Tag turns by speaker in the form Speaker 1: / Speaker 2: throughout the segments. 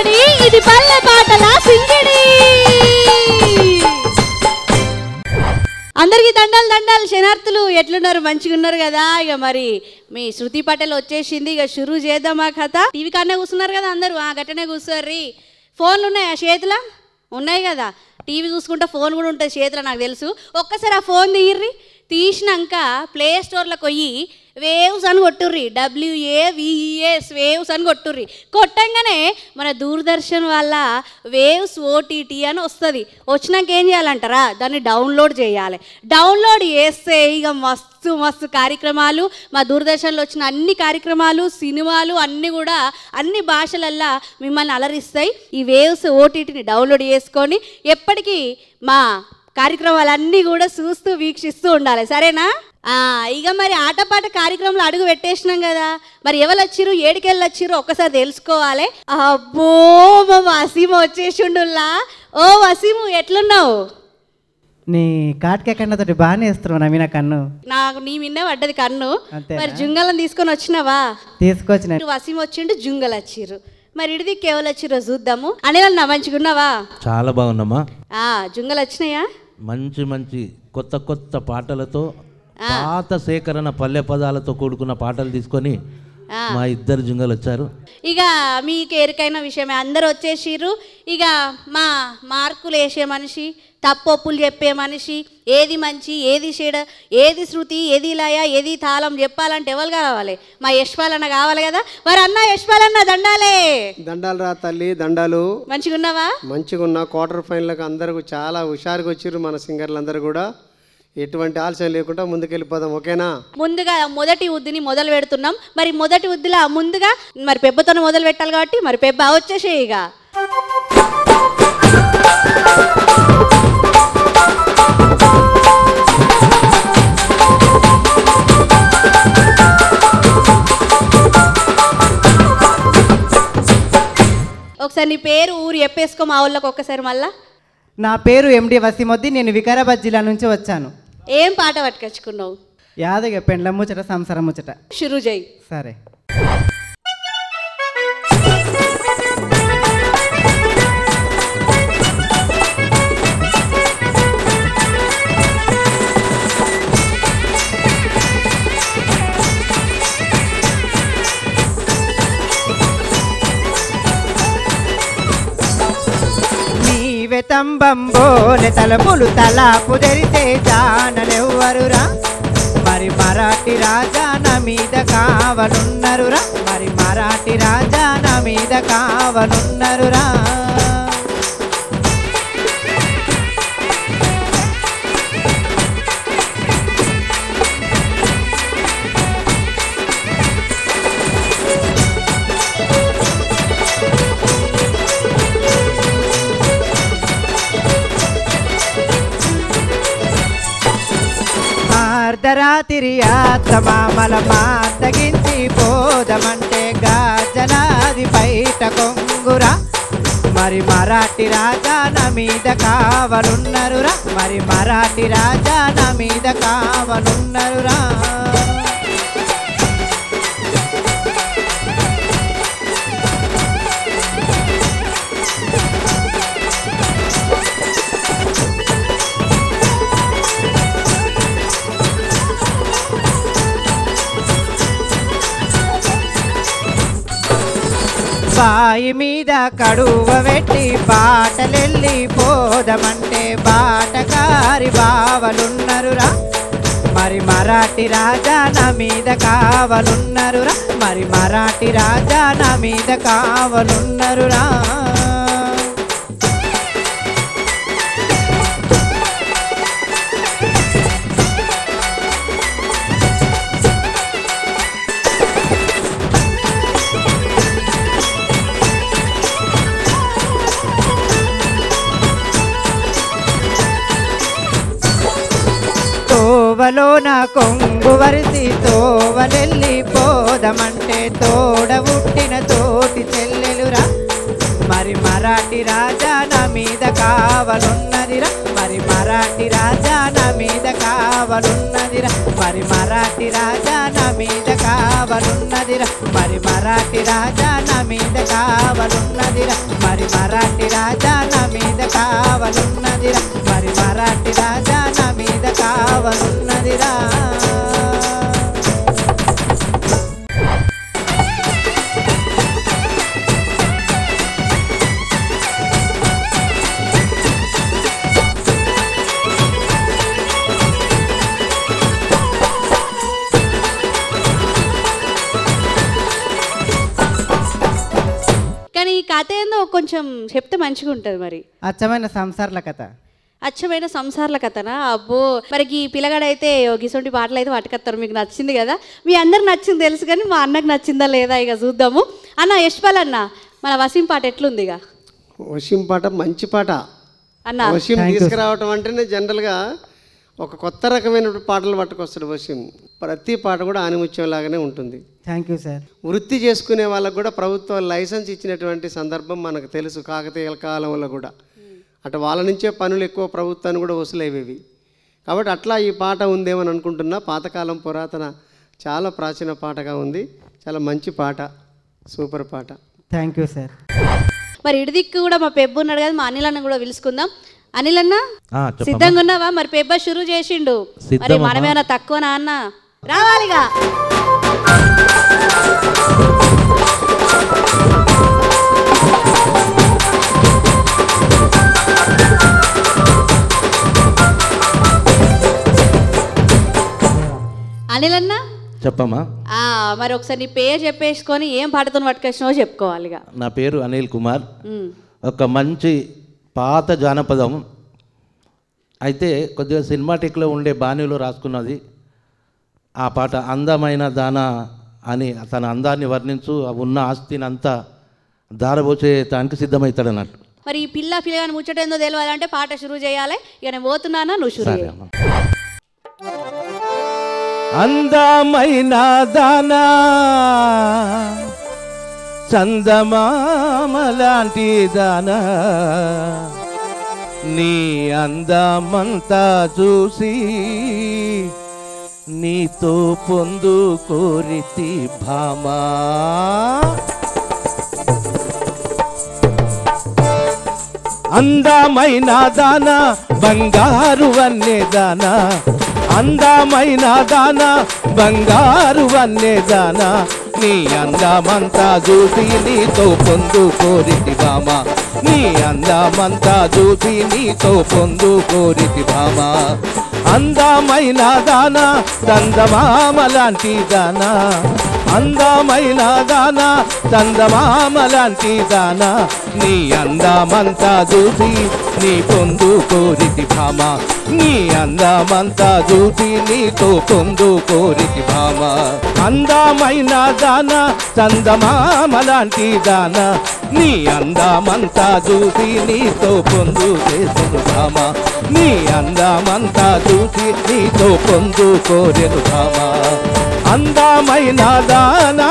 Speaker 1: సందడి ఇది పల్లె పాటల సింగిడి. అందరికి దండాలు దండాలు శనార్థులు. ఎట్లున్నారు? మంచిగా ఉన్నారు కదా? ఇక మరి మీ శృతి పటేల్ వచ్చేసింది. ఇక షురూ చేద్దామా కథ. టీవీ కాడనే కూర్చున్నారు కదా అందరూ. గట్టనే కూర్చోర్రి. ఫోన్లు ఉన్నాయా చేతిలో? ఉన్నాయి కదా. టీవీ చూసుకుంటే ఫోన్ కూడా ఉంటుంది చేతిలో, నాకు తెలుసు. ఒక్కసారి ఆ ఫోన్ తీయర్రి. తీసినాక ప్లే స్టోర్లోకి పోయి వేవ్స్ అని కొట్టుర్రి. WAVES వేవ్స్ అని కొట్టుర్రి. కొట్టంగానే మన దూరదర్శన్ వల్ల వేవ్స్ OTT అని వస్తుంది. వచ్చినాక ఏం చేయాలంటారా? దాన్ని డౌన్లోడ్ చేయాలి. డౌన్లోడ్ చేస్తే ఇక మస్తు మస్తు కార్యక్రమాలు, మా దూరదర్శన్లో వచ్చిన అన్ని కార్యక్రమాలు, సినిమాలు అన్నీ కూడా అన్ని భాషలల్లో మిమ్మల్ని అలరిస్తాయి. ఈ వేవ్స్ OTTని డౌన్లోడ్ చేసుకొని ఎప్పటికీ మా కార్యక్రమాలన్నీ కూడా చూస్తూ వీక్షిస్తూ ఉండాలి. సరేనా? ఇక మరి ఆటపాట కార్యక్రమంలో అడుగు పెట్టేసినాం కదా. మరి ఎవరు వచ్చిర్రు, ఏడికెళ్ళి వచ్చిర్రు ఒక్కసారి తెలుసుకోవాలి. అబ్బో మా వసీము వచ్చేసిండుల్లా. ఓ వసీము, ఎట్లున్నావు?
Speaker 2: నీ కాటికే కన్నతోటి బాగానే ఇస్తున్నావు నవీన కన్ను.
Speaker 1: నాకు నీ మిన్నే పడ్డది కన్ను. మరి జుంగలను తీసుకొని వచ్చినావా?
Speaker 2: తీసుకొచ్చిన.
Speaker 1: వసీము వచ్చిండు, జుంగలు వచ్చిర్రు. మరి ఇడిది కేవలం వచ్చిర్రో చూద్దాము. అనేలా మంచిగా ఉన్నావా?
Speaker 3: చాలా బాగున్నామా.
Speaker 1: జుంగలు వచ్చినాయా?
Speaker 3: మంచి మంచి కొత్త కొత్త పాటలతో, పాత సేకరణ పల్లె పదాలతో కూడుకున్న పాటలు తీసుకొని మా ఇద్దరు జుంగలు వచ్చారు.
Speaker 1: ఇక మీకు ఎరికైన విషయమే, అందరు వచ్చేసిర్రు. ఇక మా మార్కులు వేసే మనిషి, తప్పొప్పులు చెప్పే మనిషి, ఏది మంచి ఏది చెడ, ఏది శృతి ఏది లయ ఏది తాళం చెప్పాలంటే ఎవరు కావాలి? మా యశ్పాలన్న కావాలి కదా. మరి అన్న యశ్పాలన్న దండాలే.
Speaker 4: దండాలు రా తల్లి, దండాలు.
Speaker 1: మంచిగా ఉన్నావా?
Speaker 4: మంచిగా ఉన్నా. క్వార్టర్ ఫైనల్కి అందరూ చాలా హుషారుగా వచ్చిర్రు మన సింగర్లు అందరూ కూడా. ఎటువంటి ఆలస్యం లేకుండా ముందుకెళ్ళిపోదాం. ఓకేనా?
Speaker 1: ముందుగా మొదటి ఉద్దిని మొదలు పెడుతున్నాం. మరి మొదటి ఉద్దిలా ముందుగా మరి పెబ్బతో మొదలు పెట్టాలి కాబట్టి మరి పెబ్బ వచ్చేసే. ఇక ఒకసారి నీ పేరు ఊరు చెప్పేసుకో మా వాళ్ళకి ఒక్కసారి మళ్ళా.
Speaker 2: నా పేరు MD వసీముద్దీన్. నేను వికారాబాద్ జిల్లా నుంచి వచ్చాను.
Speaker 1: ఏం పాట పట్టుకొచ్చుకున్నావు?
Speaker 2: యాదగ పెండ్ల ముచ్చట సంసారం ముచ్చట.
Speaker 1: షురూ చేయి.
Speaker 2: సరే. తంబంబోలె తలపులు తలాపు ధరితే జానలెవ్వరురా. మరి మరాఠీ రాజా నా మీద కావనున్నరురా. మరి మరాఠీ రాజా నా మీద కావనున్నరురా. అర్ధరాత్రి యాత్రమామల మాతగించి పోదమంటే గాజనాది బయట కొంగురా. మరి మరాఠీ రాజా నా మీద కావనున్నరురా. మరి మరాఠీ రాజా నా మీద కావనున్నరురా. బాయి మీద కడువ పెట్టి బాటలెళ్ళి పోదమంటే బాటకారి బావలున్నరురా. మరి మరాఠీ రాజా నా మీద కావనున్నరురా. మరి మరాఠీ రాజా నా మీద కావనున్నరురా. తోవలోన కొంగు వరిసి తోవలెళ్ళి పోదమంటే తోడ పుట్టిన తోటి చెల్లెలురా. మరి మరాఠీ రాజా నా మీద కావనున్నదిరా. మరి మరాఠీ రాజా నా మీద కావనున్నదిరా. మరి మరాఠీ రాజా నా మీద కావనున్నదిరా. మరి మరాఠీ రాజా నా మీద కావనున్నదిరా. మరి మరాఠీ రాజా నా మీద కావలున్నదిరా మరి మరాఠీ రాజా నా మీద కావలున్నదిరా
Speaker 1: కానీ ఈ కథ ఏందో కొంచెం చెప్తే మంచిగా ఉంటుంది. మరి
Speaker 2: అచ్చమైన సంసార్ల కథ,
Speaker 1: అచ్చమైన సంసారాల కథనా? అబ్బో, మరి ఈ పిల్లగాడైతే గిసొంటి పాటలు అయితే పట్టుకొస్తారు. మీకు నచ్చింది కదా, మీ అందరికి నచ్చింది తెలుసు, కానీ మా అన్నకు నచ్చిందా లేదా ఇక చూద్దాము. అన్న యశ్పాల్ అన్న, మన వసీం పాట ఎట్లుంది? ఇక
Speaker 4: వసీం పాట మంచి పాట
Speaker 1: అన్న.
Speaker 4: వసీం తీసుకురావటం అంటేనే జనరల్గా ఒక కొత్త రకమైన పాటలు పట్టుకొస్తాడు వసీం. ప్రతి పాట కూడా ఆనిముత్యం లాగానే ఉంటుంది.
Speaker 2: Thank you sir.
Speaker 4: వృత్తి చేసుకునే వాళ్ళకు కూడా ప్రభుత్వం లైసెన్స్ ఇచ్చినటువంటి సందర్భం మనకు తెలుసు. కాకతీయుల కాలంలో కూడా అటు వాళ్ళ నుంచే పనులు ఎక్కువ ప్రభుత్వాన్ని కూడా వసూలయ్యేవి. కాబట్టి అట్లా ఈ పాట ఉందేమని అనుకుంటున్నా. పాతకాలం పురాతన చాలా ప్రాచీన పాటగా ఉంది. చాలా మంచి పాట, సూపర్ పాట.
Speaker 2: Thank you sir.
Speaker 1: మరి ఇడిదిక్కు కూడా మా పెబ్బు ఉన్నాడు కదా, మా అనిల్ అన్న కూడా పిలుచుకుందాం. అనిల్ అన్న
Speaker 3: చెప్పమ్మా.
Speaker 1: సిద్ధంగా ఉన్నావా? మరి పెబ్బ షురూ చేసిండు, మరి
Speaker 3: సిద్ధమమ్మా.
Speaker 1: మనమేమైనా తక్కువనా అన్న? రావాలిగా. అనిల్ అన్న
Speaker 3: చెప్పమ్మా.
Speaker 1: మరి ఒకసారి నీ పేరు చెప్పేసుకొని ఏం పాటతో పట్టుకొచ్చినావో చెప్పుకోవాలిగా.
Speaker 3: నా పేరు అనిల్ కుమార్. ఒక మంచి పాత జానపదం అయితే కొద్దిగా సినిమాటిక్లో ఉండే బాణీలో రాసుకున్నది. ఆ పాట అందమైన దాన అని తన అందాన్ని వర్ణించు, ఉన్న ఆస్తిని అంతా దారబోచేయటానికి సిద్ధమవుతాడు అన్నట్టు.
Speaker 1: మరి ఈ పిల్లగాని ముచ్చటేందో తెలియాలంటే పాట షురూ చేయాలి. ఇక నేను పోతున్నానా, నువ్వు షురూ చేయి.
Speaker 3: అందమైన దానా చందమామ లాంటి దానా నీ అందమంతా చూసి నీతో పొందు కోరితి భామా అందమైన దానా బంగారు వన్నే దానా అందమైన దానా బంగారు వన్నే దానా నీ అందమంతా చూసి నీతో పొందు కోరితి భామ నీ అందమంతా చూసి నీతో పొందు కోరితి భామ అందమైన దానా చందమామ లాంటి దానా అందమైన దానా చందమామ లాంటి దానా నీ అందమంతా చూసి నీ పొందు కోరితి భామ నీ అందమంతా చూసి నీతో పొందు కోరితి భామ అందమైన దానా చందమామ లాంటి దానా నీ అందమంతా చూసి నీతో పొందు చేసెను భామ నీ అందమంతా చూసి నీతో పొందు కోరెను భామ అందమైన దానా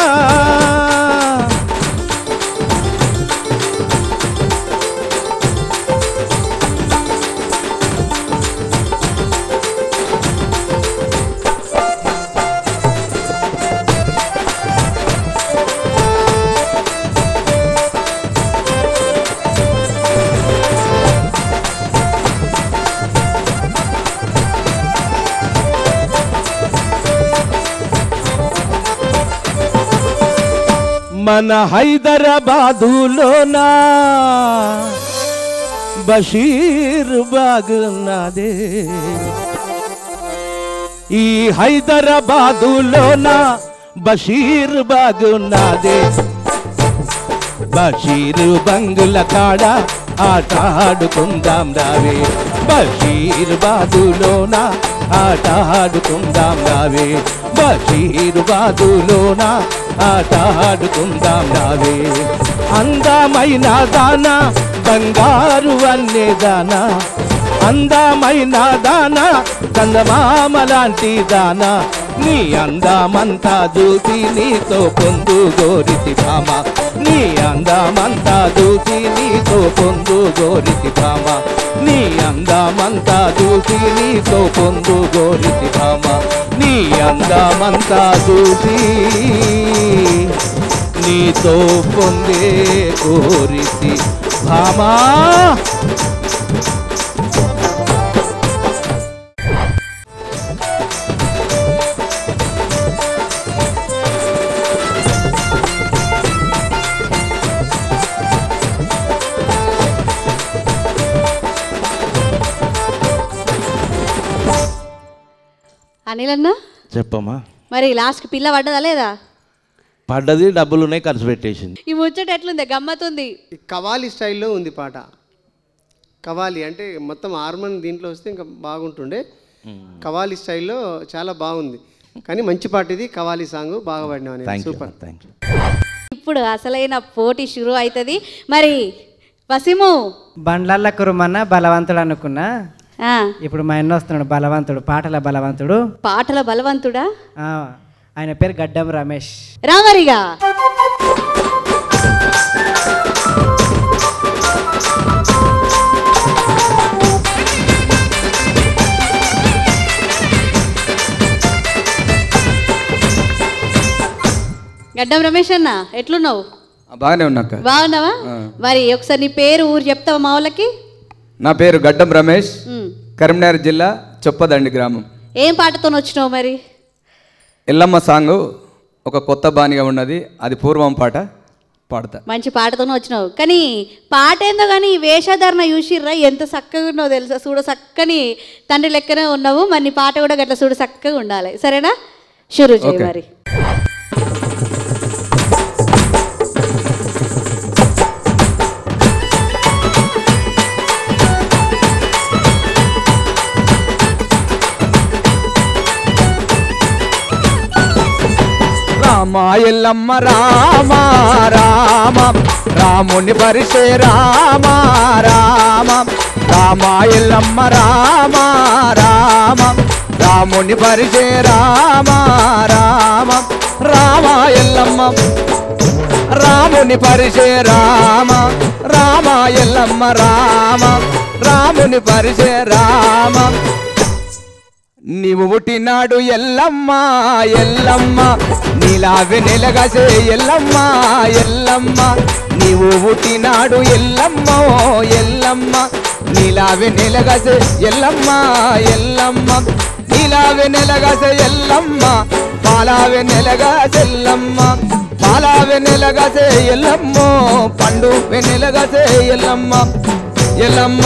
Speaker 3: మన హైదరాబాదులోనా బషీర్ బాగ్ ఉన్నదే ఈ హైదరాబాదులోనా బషీర్ బాగ్ ఉన్నదే బషీర్ బంగుల కాడ ఆట ఆడుకుందాం రావే బషీర్ బాదులోనా ఆట ఆడుకుందాం రావే బషీర్ బాదులోనా ఆట ఆడుకుందాం రావే అందమైన దానా బంగారు వన్నే దానా అందమైన దానా చందమామ లాంటి దానా నీ అందమంతా చూసి నీతో పొందు గోరితి భామ నీ అందమంతా చూసి నీతో పొందు గోరితి భామ నీ అందమంతా చూసి నీతో పొందు గోరితి భామ నీ అందమంతా చూసి నీతో పొందే కోరితి భామా
Speaker 1: అనిల్ అన్న
Speaker 3: చెప్పమ్మా.
Speaker 1: మరి లాస్ట్కి పిల్ల పడ్డదా లేదా?
Speaker 3: పడ్డది, డబ్బులు ఉన్నాయి, ఖర్చు పెట్టేసింది.
Speaker 1: ఈ ముచ్చట ఎట్లుంది? గమ్మతుంది.
Speaker 4: ఈ కవాలి స్టైల్లో ఉంది పాట. కవాలి అంటే మొత్తం హార్మోన్ దీంట్లో వస్తే ఇంకా బాగుంటుండే. కవాలి స్టైల్లో చాలా బాగుంది. కానీ మంచి పాట ఇది. కవాలి సాంగ్ బాగా పాడినావు. సూపర్.
Speaker 3: Thank you.
Speaker 1: ఇప్పుడు అసలైన పోటీ షురు అవుతుంది. మరి వసీము
Speaker 2: బండ్లల్ల కురుమన్న బలవంతుడు అనుకున్నా. ఇప్పుడు మా ఎన్న వస్తున్నాడు బలవంతుడు, పాటల బలవంతుడు.
Speaker 1: పాటల బలవంతుడా?
Speaker 2: ఆయన పేరు గడ్డం రమేష్.
Speaker 1: రామరిగా గడ్డం రమేష్ అన్న ఎట్లున్నావు?
Speaker 5: బాగానే ఉన్నాక.
Speaker 1: బాగున్నావా? మరి ఒకసారి నీ పేరు ఊరు చెప్తావా మా వాళ్ళకి?
Speaker 5: నా పేరు గడ్డం రమేష్, కరీంనగర్ జిల్లా చొప్పదండి గ్రామం.
Speaker 1: ఏం పాటతో వచ్చినావు మరి?
Speaker 5: ఎల్లమ్మ సాంగ్ ఒక కొత్త బాణిగా ఉన్నది, అది పూర్వం పాట పాడతా.
Speaker 1: మంచి పాటతోనే వచ్చినావు. కానీ పాట ఏందో కానీ వేషధారణ చూసిర్రా ఎంత చక్కగా ఉన్నావు తెలుసా? చూడ చక్కని తండ్రి లెక్కనే ఉన్నావు. మరి నీ పాట కూడా గట్లా చూడ చక్కగా ఉండాలి. సరేనా? షురూ చేయి మరి.
Speaker 5: రామ ఎల్లమ్మ రామ రామ రాముని పరిచే రామ రామ రామ ఎల్లమ్మ రామ రామ రాముని పరిచే రామ రామ రామ ఎల్లమ్మ రాముని పరిచే రామ రామ ఎల్లమ్మ రామ రాముని పరిచే రామ. నీవు పుట్టినాడు ఎల్లమ్మ ఎల్లమ్మ నీలావే నెలగసే ఎల్లమ్మ ఎల్లమ్మ నీవు పుట్టినాడు ఎల్లమ్మ ఎల్లమ్మ నీలావే నెలగసే ఎల్లమ్మ ఎల్లమ్మ నీలావే నెలగసే ఎల్లమ్మ పాలావే నెలగసెల్లమ్మ పాలావే నెలగసే ఎల్లమ్మ పండు వెనెలగసే ఎల్లమ్మ ఎల్లమ్మ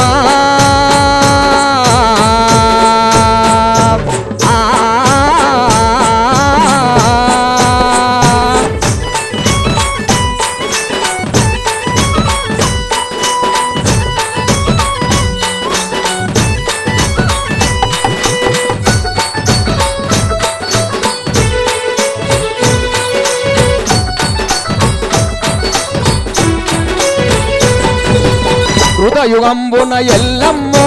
Speaker 5: కృతయుగంబున ఎల్లమ్మో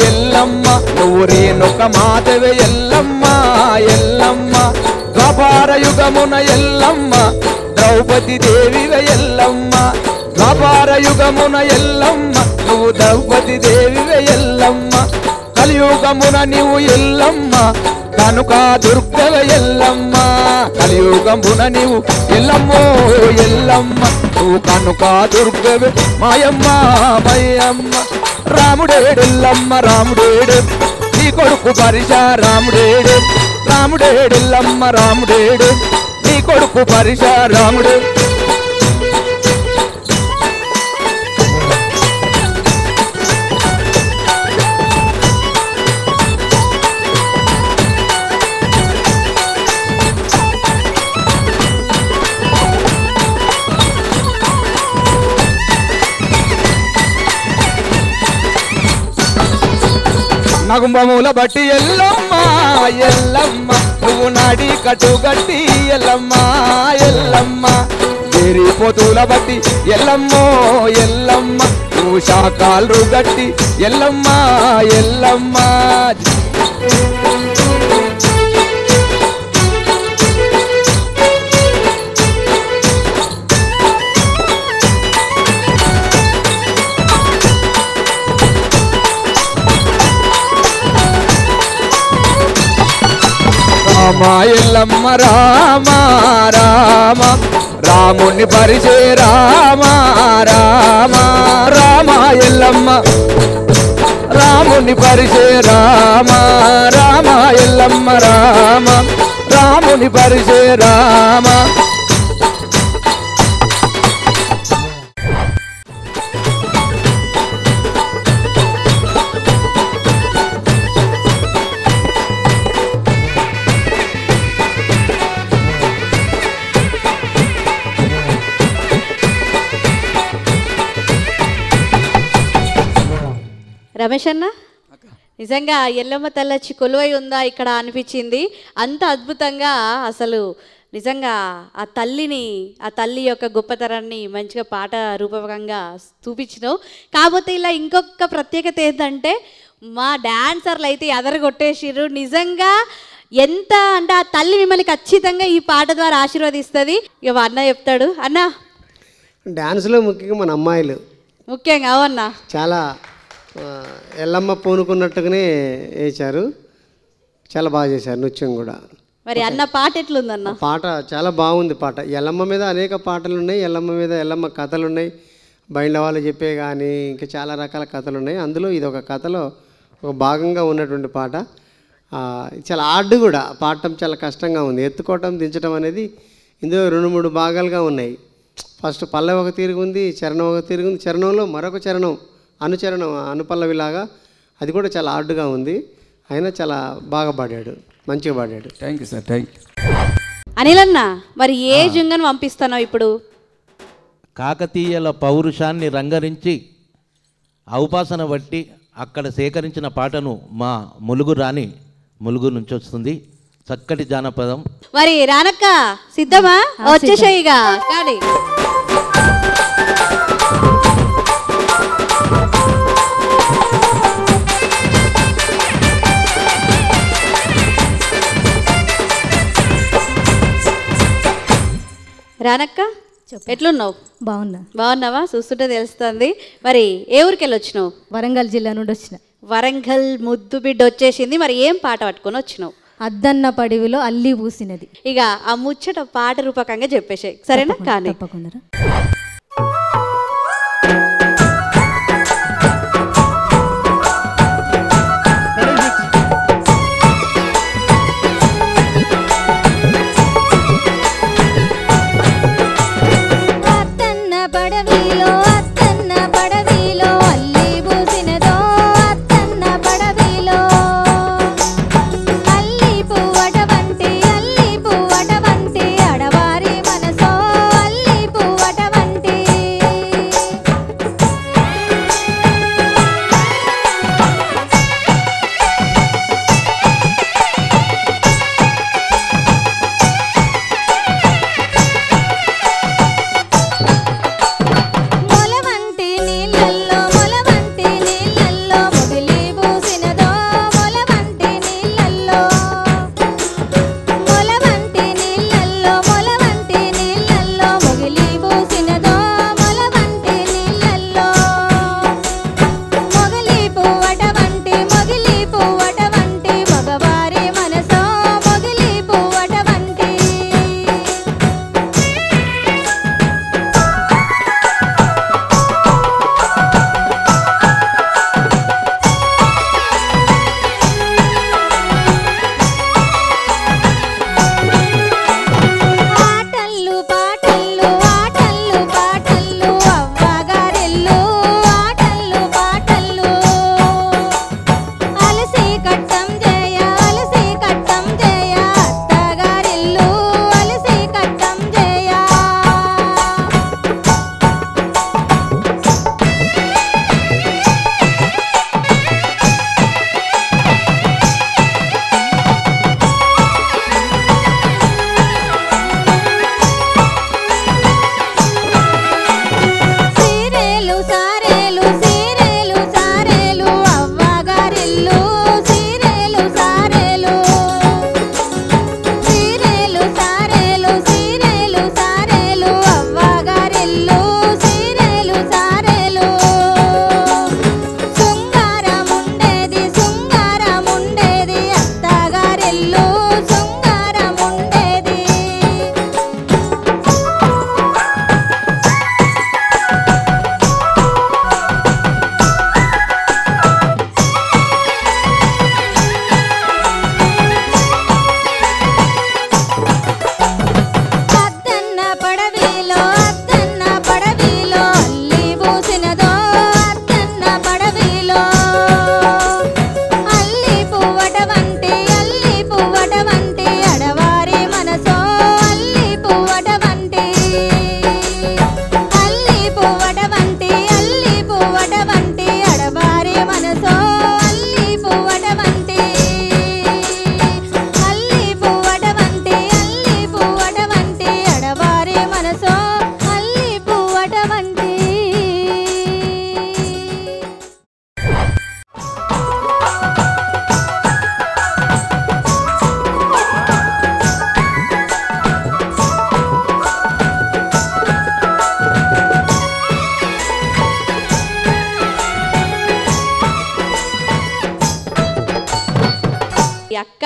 Speaker 5: ఎల్లమ్మ నువ్వు రేణుక మాతవే ఎల్లమ్మ ఎల్లమ్మ ద్వాపార యుగమున ఎల్లమ్మ ద్రౌపది దేవివే ఎల్లమ్మ ద్వాపార యుగమున ఎల్లమ్మ నువ్వు ద్రౌపది దేవివే ఎల్లమ్మ కలియుగమున నీవు ఎల్లమ్మ కనుక దుర్గవే ఎల్లమ్మ కలియుగమున నీవు ఎల్లమ్మో ఎల్లమ్మ నువ్వు కనుక దుర్గవే మాయమ్మ మయమ్మ రాముడేడెల్లమ్మ రాముడేడు నీ కొడుకు పరిష రాముడేడు రాముడేడెల్లమ్మ రాముడేడు నీ కొడుకు పరిష రాముడు. నగుంబముల బట్టి ఎల్లమ్మ ఎల్లమ్మ నువ్వు నాడి కట్టు గట్టి ఎల్లమ్మ ఎల్లమ్మ చేరిపోతుల బట్టి ఎల్లమ్మో ఎల్లమ్మ నువ్వు శాకాలు గట్టి ఎల్లమ్మ ఎల్లమ్మ రామ ఎల్లమ్మ రామ రామ రాముని పరిచే రామ రామ రామ ఎల్లమ్మ రాముని పరిచే రామ రామ ఎల్లమ్మ రామ రాముని పరిచే రామ.
Speaker 1: రమేష్ అన్న, నిజంగా ఎల్లమ్మ తల్లచ్చి కొలువై ఉందా ఇక్కడ అనిపించింది. అంత అద్భుతంగా అసలు నిజంగా ఆ తల్లి యొక్క గొప్పతనాన్ని మంచిగా పాట రూపకంగా చూపించినావు. కాకపోతే ఇలా ఇంకొక ప్రత్యేకత ఏంటంటే మా డాన్సర్లు అయితే ఎదరగొట్టేసిర్రు. నిజంగా ఎంత అంటే ఆ తల్లి మిమ్మల్ని ఖచ్చితంగా ఈ పాట ద్వారా ఆశీర్వదిస్తుంది. ఇక అన్న చెప్తాడు. అన్న,
Speaker 4: డ్యాన్స్లో ముఖ్యంగా మన అమ్మాయిలు
Speaker 1: ముఖ్యంగా అవన్నా
Speaker 4: చాలా ఎల్లమ్మ పూనుకున్నట్టుగానే వేశారు. చాలా బాగా చేశారు నృత్యం కూడా.
Speaker 1: మరి అన్న పాట ఎట్లుందన్న?
Speaker 4: పాట చాలా బాగుంది. పాట ఎల్లమ్మ మీద అనేక పాటలు ఉన్నాయి. ఎల్లమ్మ మీద ఎల్లమ్మ కథలు ఉన్నాయి. బయట వాళ్ళు చెప్పే కానీ ఇంకా చాలా రకాల కథలు ఉన్నాయి. అందులో ఇది ఒక కథలో ఒక భాగంగా ఉన్నటువంటి పాట. చాలా హార్డ్ కూడా, పాడటం చాలా కష్టంగా ఉంది. ఎత్తుకోవటం దించడం అనేది ఇందులో 2-3 భాగాలుగా ఉన్నాయి. ఫస్ట్ పల్లవి ఒక తీరుగు ఉంది, చరణం ఒక తీరుగు ఉంది, చరణంలో మరొక చరణం అనుచరణం అనుపల్లవిలాగా అది కూడా చాలా హార్డ్గా ఉంది. అయినా చాలా బాగా పాడాడు, మంచిగా పాడాడు.
Speaker 5: Thank you sir, thank you.
Speaker 1: Anil అన్న, మరి ఏ జుంగను పంపిస్తున్నావు ఇప్పుడు?
Speaker 3: కాకతీయుల పౌరుషాన్ని రంగరించి ఔపాసన బట్టి అక్కడ సేకరించిన పాటను మా ములుగు నుంచి వస్తుంది. చక్కటి జానపదం.
Speaker 1: మరి రానక్క సిద్ధమా? వచ్చేసాయిగా కానీ రానక్క, ఎట్లున్నావు? బాగున్నావా? చూస్తుంటే తెలుస్తుంది. మరి ఏ ఊరికి వెళ్ళి వచ్చినావు?
Speaker 6: వరంగల్ జిల్లా నుండి వచ్చిన.
Speaker 1: వరంగల్ ముద్దు బిడ్డ వచ్చేసింది. మరి ఏం పాట పట్టుకొని వచ్చినావు?
Speaker 6: అద్దన్న పడివిలో అల్లి పూసినది.
Speaker 1: ఇక ఆ ముచ్చట పాట రూపకంగా చెప్పేసాయి, సరేనా? కానీ
Speaker 6: తప్పకుండా.
Speaker 7: అడవారి మనసో అల్లి పువ్వట వంటి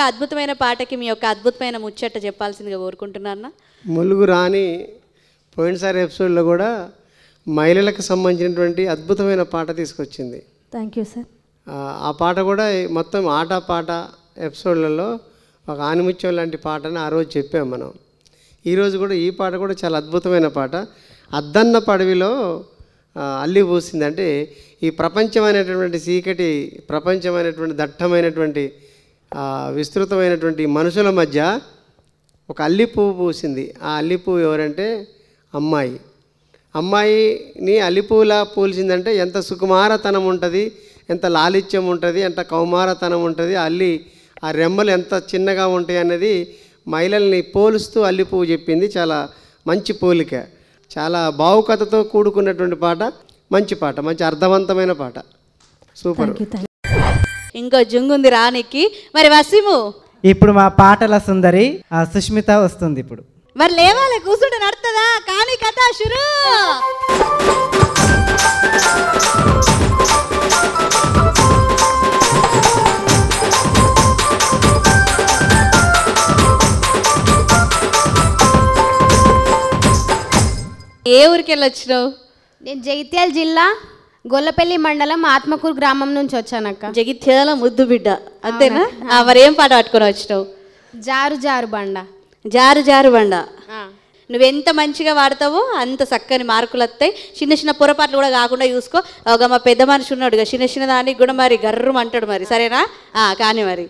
Speaker 1: ఇంకా అద్భుతమైన పాటకి మీ యొక్క అద్భుతమైన ముచ్చట చెప్పాల్సిందిగా కోరుకుంటున్నాను.
Speaker 4: ములుగు రాణి పోయినసారి ఎపిసోడ్లో కూడా మహిళలకు సంబంధించినటువంటి అద్భుతమైన పాట తీసుకొచ్చింది.
Speaker 6: Thank you sir.
Speaker 4: ఆ పాట కూడా మొత్తం ఆట పాట ఎపిసోడ్లలో ఒక ఆనిముత్యం లాంటి పాటని ఆ రోజు చెప్పాం మనం. ఈరోజు కూడా ఈ పాట కూడా చాలా అద్భుతమైన పాట. అద్దన్న పడవిలో అల్లి పూసింది. అంటే ఈ ప్రపంచమైనటువంటి చీకటి, ప్రపంచమైనటువంటి దట్టమైనటువంటి విస్తృతమైనటువంటి మనుషుల మధ్య ఒక అల్లి పువ్వు పూసింది. ఆ అల్లి పువ్వు ఎవరంటే అమ్మాయి. అమ్మాయిని అల్లి పువ్వులా పూల్చిందంటే ఎంత సుకుమారతనం ఉంటుంది, ఎంత లాలిత్యం ఉంటుంది, ఎంత కౌమారతనం ఉంటుంది, అల్లి ఆ రెమ్మలు ఎంత చిన్నగా ఉంటాయి అనేది మహిళల్ని పోలుస్తూ అల్లి పువ్వు చెప్పింది. చాలా మంచి పోలిక, చాలా భావుకథతో కూడుకున్నటువంటి పాట, మంచి పాట, మంచి అర్థవంతమైన పాట. సూపర్.
Speaker 1: ఇంకో జుంగుంది రానికి. మరి వసీము
Speaker 2: ఇప్పుడు మా పాటల సుందరి సుష్మిత వస్తుంది. ఇప్పుడు
Speaker 1: మరి లేవాలి, కూర్చుంటే నడుతుందా? కానీ కథ షురు. ఏ ఊరికి వెళ్ళొచ్చినావు?
Speaker 7: నేను జగిత్యాల జిల్లా గొల్లపల్లి మండలం ఆత్మకూరు గ్రామం నుంచి వచ్చానక్క.
Speaker 1: జగిత్యాల ముద్దు బిడ్డ అంతేనా? మరి ఏం పాట పట్టుకొని వచ్చినావు?
Speaker 7: జారు జారు బండ.
Speaker 1: జారు జారు బండ. నువ్వెంత మంచిగా వాడతావో అంత చక్కని మార్కులు వస్తాయి. చిన్న చిన్న పొరపాట్లు కూడా కాకుండా చూసుకో. ఒక మా పెద్ద మనిషి ఉన్నాడుగా, చిన్న చిన్న దానికి కూడా మరి గర్రం అంటాడు. మరి సరేనా? కానీ మరి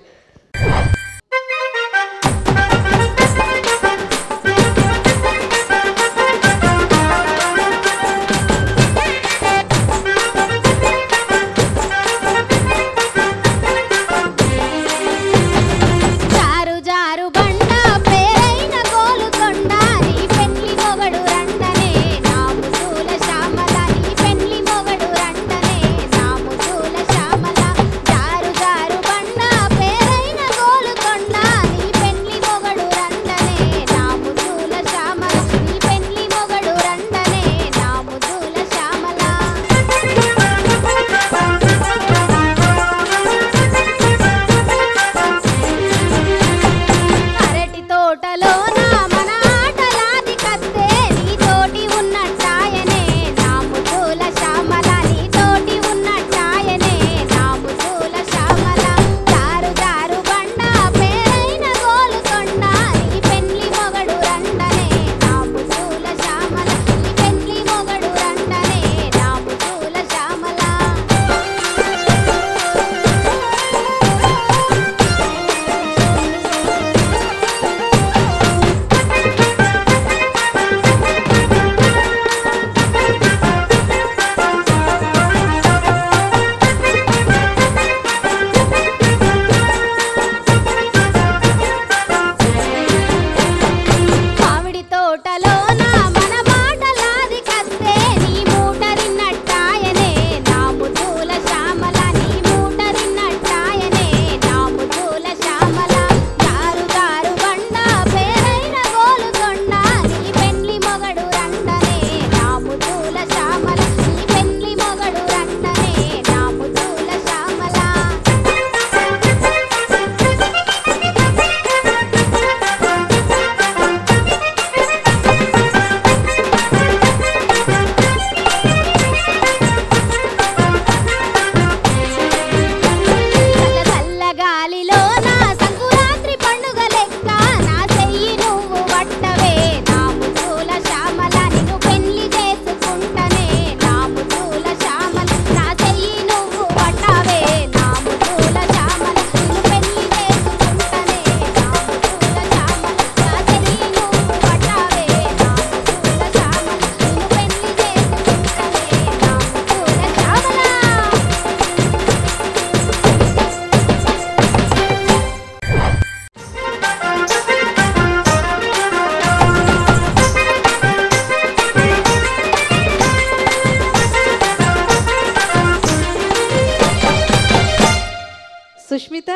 Speaker 1: సుష్మిత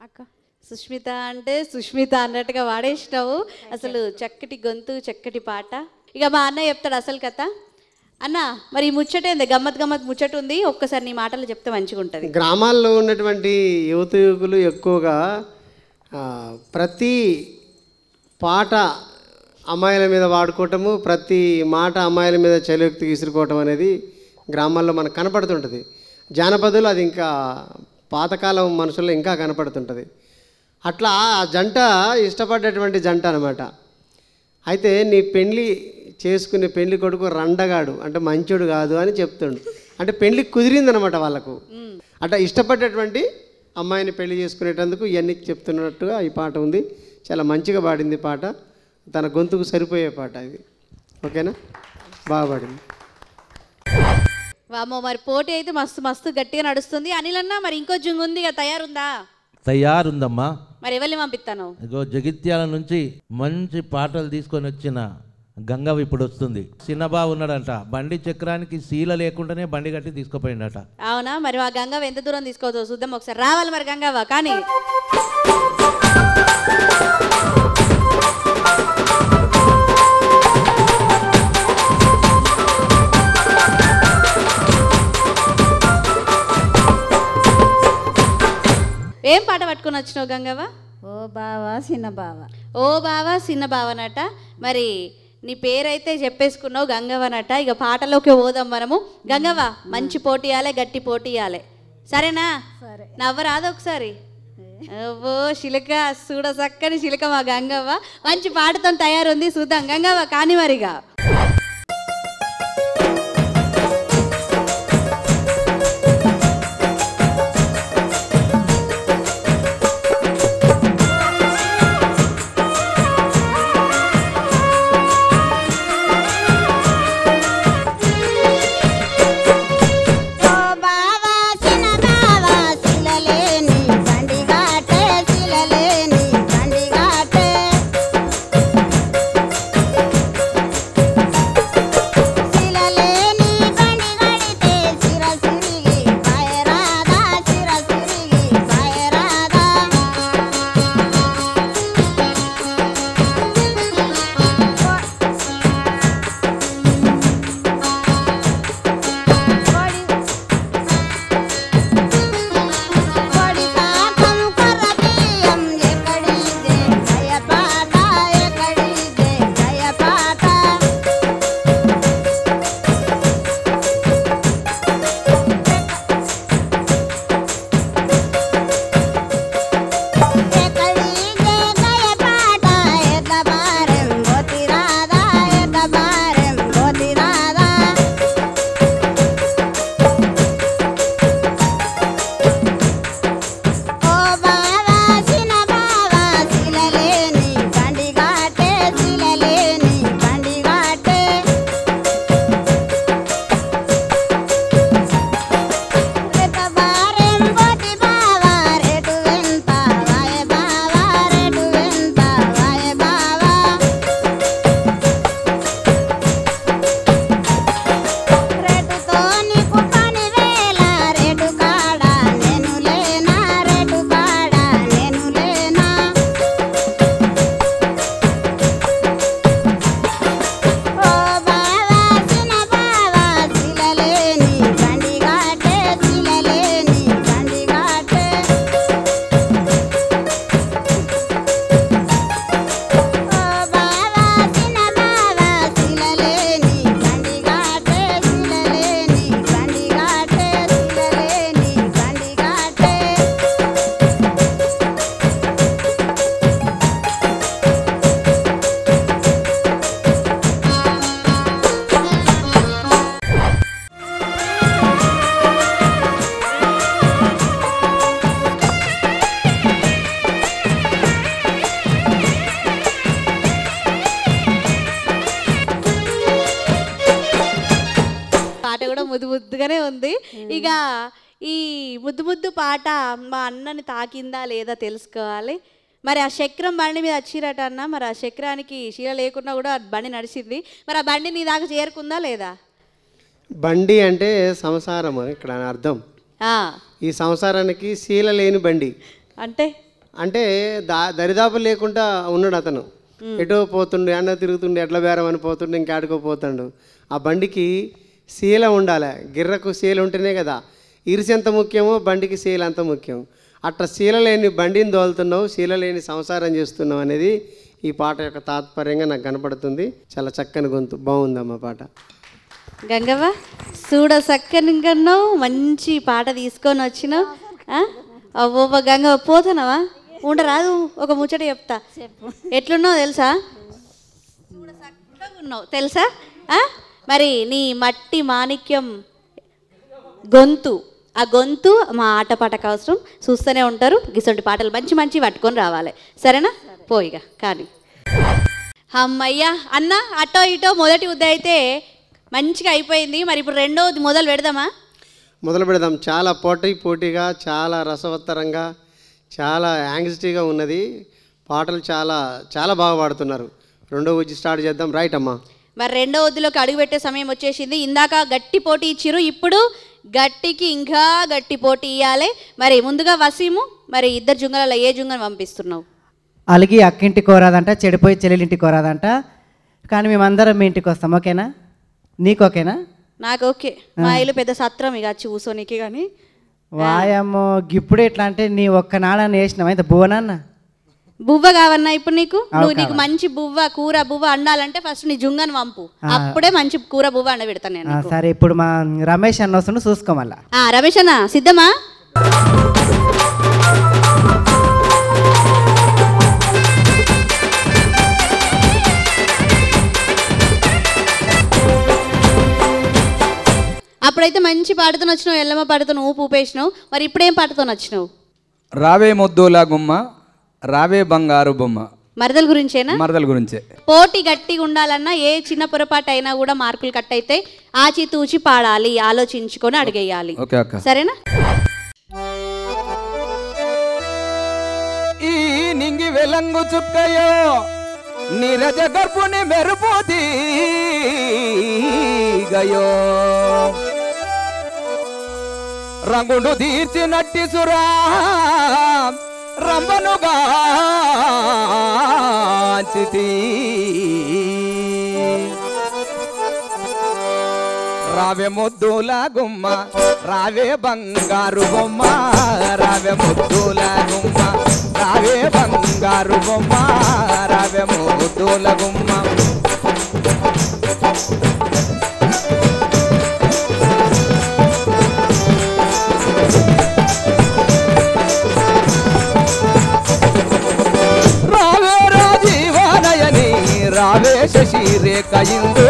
Speaker 1: అక్క. సుష్మిత అంటే సుష్మిత అన్నట్టుగా వాడేసినావు. అసలు చక్కటి గొంతు, చక్కటి పాట. ఇక మా అన్న చెప్తాడు అసలు కథ. అన్న మరి ఈ ముచ్చట ఏంది? గమ్మత్ గమ్మత్ ముచ్చట ఉంది, ఒక్కసారి నీ మాటలు చెప్తే మంచిగా ఉంటుంది.
Speaker 4: గ్రామాల్లో ఉన్నటువంటి యువత యువకులు ఎక్కువగా ప్రతి పాట అమ్మాయిల మీద వాడుకోవటము, ప్రతి మాట అమ్మాయిల మీద చలోక్తి విసురుకోవటం అనేది గ్రామాల్లో మనకు కనపడుతుంటుంది. జానపదులు అది ఇంకా పాతకాలం మనుషుల్లో ఇంకా కనపడుతుంటుంది. అట్లా ఆ జంట ఇష్టపడ్డటువంటి జంట అనమాట. అయితే నీ పెళ్ళి చేసుకునే పెళ్లి కొడుకు రండగాడు అంటే మంచోడు కాదు అని చెప్తుండు. అంటే పెళ్లి కుదిరిందనమాట వాళ్ళకు. అట్లా ఇష్టపడ్డటువంటి అమ్మాయిని పెళ్లి చేసుకునేటందుకు ఇవన్నీ చెప్తున్నట్టుగా ఈ పాట ఉంది. చాలా మంచిగా పాడింది పాట, తన గొంతుకు సరిపోయే పాట ఇది. ఓకేనా, బాగా పాడింది.
Speaker 1: వామో, మరి పోటీ అయితే మస్తు మస్తు గట్టిగా నడుస్తుంది. అనిల్ అన్న, మరి ఇంకో జుంగు ఉంది కదా, తయారుందా?
Speaker 3: తయారుందమ్మా.
Speaker 1: మరి ఎవరిని పంపిస్తాను?
Speaker 3: ఇగో జగిత్యాల నుంచి మంచి పాటలు తీసుకొని వచ్చిన గంగవ్వ ఇప్పుడు వస్తుంది. చిన్నబాబు ఉన్నాడంట, బండి చక్రానికి శీల లేకుండానే బండి కట్టి తీసుకుపోయిండట.
Speaker 1: అవునా? మరి ఆ గంగవ్వ ఎంత దూరం తీసుకోవద్దు చూద్దాం ఒకసారి. రావాలి మరి గంగవ్వ. కానీ ఏం పాట పట్టుకొని వచ్చినావు గంగవ్వ?
Speaker 8: ఓ బావా చిన్న బావ.
Speaker 1: ఓ బావా చిన్న బావనట. మరి నీ పేరైతే చెప్పేసుకున్నావు గంగవ్వనట. ఇక పాటలోకి పోదాం మనము. గంగవ్వ, మంచి పోటీ ఇవ్వాలి, గట్టి పోటీ ఇవ్వాలి, సరేనా?
Speaker 8: సరే.
Speaker 1: నవ్వరాదు ఒకసారి. ఓ శిలక, చూడ చక్కని శిలక మా గంగవ్వ. మంచి పాటతో తయారుంది, చూద్దాం. గంగవ్వ కానీ మరిగా. ముద్దు ముద్దుగానే ఉంది. ఇక ఈ ముద్దు ముద్దు పాట మా అన్నని తాకిందా లేదా తెలుసుకోవాలి. మరి ఆ చక్రం బండి మీద వచ్చిరట అన్న, మరి ఆ చక్రానికి శీల లేకుండా కూడా బండి నడిచింది. మరి ఆ బండి నీ దాకా చేరుకుందా లేదా?
Speaker 4: బండి అంటే సంసారం ఇక్కడ అర్థం. ఈ సంసారానికి శీల లేని బండి
Speaker 1: అంటే
Speaker 4: అంటే దరిదాపు లేకుండా ఉన్నాడు అతను. ఎటో పోతుండే, అన్న తిరుగుతుండే, ఎట్ల బేరం అని పోతుండే, ఇంకాడుకో పోతాడు. ఆ బండికి శీల ఉండాలి. గిర్రకు శీల ఉంటేనే కదా ఇరిసి ఎంత ముఖ్యమో బండికి శీల అంత ముఖ్యం. అట్లా శీలలేని బండిని దోలుతున్నావు, శీలలేని సంసారం చేస్తున్నావు అనేది ఈ పాట యొక్క తాత్పర్యంగా నాకు కనపడుతుంది. చాలా చక్కని గొంతు, బాగుందమ్మా పాట.
Speaker 1: గంగవ్వ చూడ చక్కని కన్నావు, మంచి పాట తీసుకొని వచ్చినావు. అవ్వ గంగవ్వ పోతున్నావా? ఉండరాదు, ఒక ముచ్చట చెప్తా. ఎట్లున్నావు తెలుసా? చూడ చక్కగా ఉన్నావు తెలుసా? మరి నీ మట్టి మాణిక్యం గొంతు, ఆ గొంతు మా ఆటపాటకు అవసరం. చూస్తూనే ఉంటారు, గిసంటి పాటలు మంచి మంచి పట్టుకొని రావాలి. సరేనా? పోయిగా కానీ అమ్మయ్యా అన్న అటో ఇటో మొదటి ఉద్ద అయితే మంచిగా అయిపోయింది. మరి ఇప్పుడు రెండోది మొదలు పెడదామా?
Speaker 4: మొదలు పెడదాం. చాలా పోటీగా, చాలా రసవత్తరంగా, చాలా యాంగ్జైటీగా ఉన్నది. పాటలు చాలా చాలా బాగా పాడుతున్నారు. రెండో ఉద్ది స్టార్ట్ చేద్దాం. రైట్ అమ్మా.
Speaker 1: మరి రెండో వద్దులోకి అడుగు పెట్టే సమయం వచ్చేసింది. ఇందాక గట్టి పోటీ ఇచ్చిరు, ఇప్పుడు గట్టికి ఇంకా గట్టి పోటీ ఇవ్వాలి. మరి ముందుగా వసీము, మరి ఇద్దరు జుంగలలో ఏ జుంగను పంపిస్తున్నావు?
Speaker 2: అలిగి అక్కింటికి కోరాదంట, చెడిపోయి చెల్లెలింటికి కోరాదంట. కానీ మేమందరం మీ ఇంటికి వస్తాం. ఓకేనా? నీకు ఓకేనా?
Speaker 1: నాకు ఓకే. మా ఇల్లు పెద్ద సత్రం ఇక వచ్చి కూర్చోనికి. కానీ
Speaker 2: వాయమ్మో ఇప్పుడే ఇట్లా అంటే నీ ఒక్క నాడని వేసినావు అయితే బోనన్న
Speaker 1: బువ్వ కావన్నా ఇప్పుడు నీకు. నువ్వు నీకు మంచి బువ్వ కూర బువ్వ అండాలంటే ఫస్ట్ నీ జుంగను పంపు, అప్పుడే మంచి కూర బువ్వ అండ పెడతాను నేను.
Speaker 2: సరే, ఇప్పుడు మా రమేష్ అన్న వస్తుండు, చూసుకో మళ్ళా.
Speaker 1: రమేష్ అన్న సిద్ధమా? అప్పుడైతే మంచి పాటతో వచ్చినావు, ఎల్లమ్మ పాటతో ఊపు ఊపేసినావు. మరి ఇప్పుడేం పాటతో వచ్చినావు?
Speaker 5: రావే ముద్దులా గుమ్మ, రావే బంగారు బొమ్మ.
Speaker 1: మరదల గురించేనా?
Speaker 5: మరదల గురించే.
Speaker 1: పోటీ గట్టిగా ఉండాలన్నా ఏ చిన్న పొరపాటు అయినా కూడా మార్కులు కట్ అయితే ఆచితూచి పాడాలి, ఆలోచించుకొని అడిగేయాలి.
Speaker 5: ఓకే అక్క.
Speaker 1: సరేనా?
Speaker 5: ఈ నింగి వెలంగు చుక్కయో నీరజ గర్భుని మెరుపోతి గయో రంగుడు తీర్చినట్టి సురా రంబనుగా రావే ముద్దుల గుమ్మ, రావే బంగారు బొమ్మ, రావే ముద్దుల గుమ్మ, రావే బంగారు బొమ్మ, రావే ముద్దుల గుమ్మ. రావే రాజీవనయని, రావే శశి రేఖ ఇందు,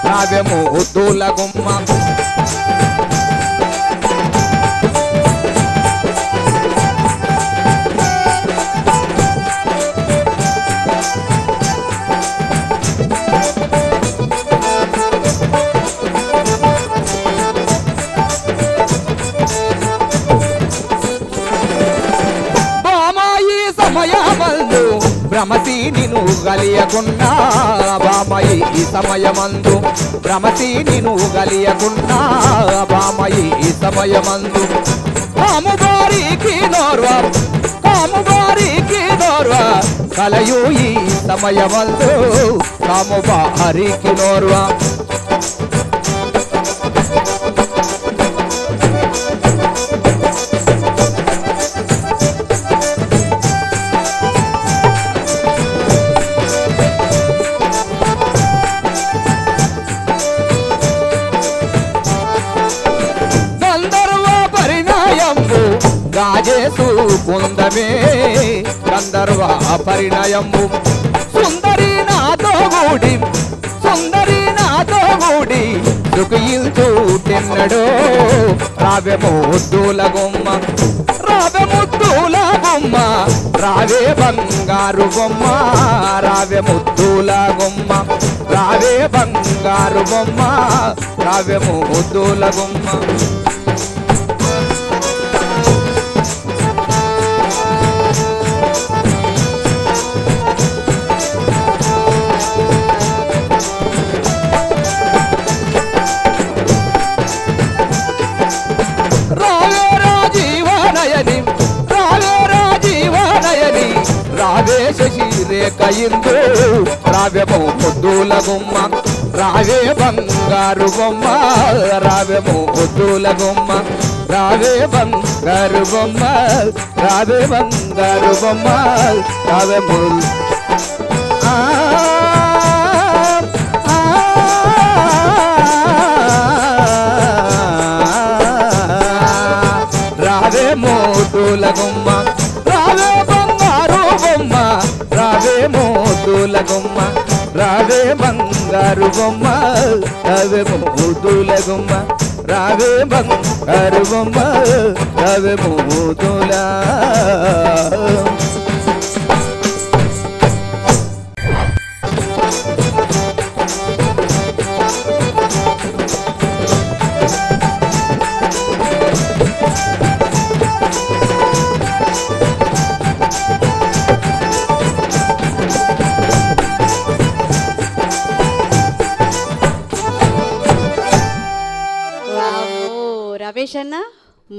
Speaker 5: రావే ముద్దుల గుమ్మ. సమయమందు భ్రమసి నిను గలియకున్నా, బామయి ఈ సమయమందు భ్రమసి నిను గలియకున్నా, బామయి ఈ సమయమందు కాముబారికి నోర్వా, కాముబారికి నోర్వా కలయు ఈ సమయమందు, కాముబారికి నోర్వా. రాజేసు కుందమే గంధర్వ పరిణయంబు, సుందరి నాతో గూడి, సుందరి నాతో గూడి సుఖిల్చు తిన్నడో, రావే ముద్దుల గుమ్మ, రావే ముద్దుల గుమ్మ, రావే బంగారు బొమ్మ, రావే ముద్దుల గుమ్మ, రావే బంగారు బొమ్మ, రావే ముద్దుల గుమ్మ. రావే రాజీవనయని, రావే రాజీవనయని, రావే శశి రేఖ ఇందు, రావే ముద్దుల గుమ్మ, రావే బంగారు బొమ్మ, రావే ముద్దుల గుమ్మ. రావే బంగారు బొమ్మ రావే బంగారు బొమ్మ రావే మూల్ రావే మోతుల గుమ్మ రావే బంగారు బొమ్మ రావే మోతుల గుమ్మ రావే బంగారు బొమ్మ రావే మోతుల గుమ్మ రావే బంగారు బొమ్మ రావే మోతుల
Speaker 1: రమేష్ అన్న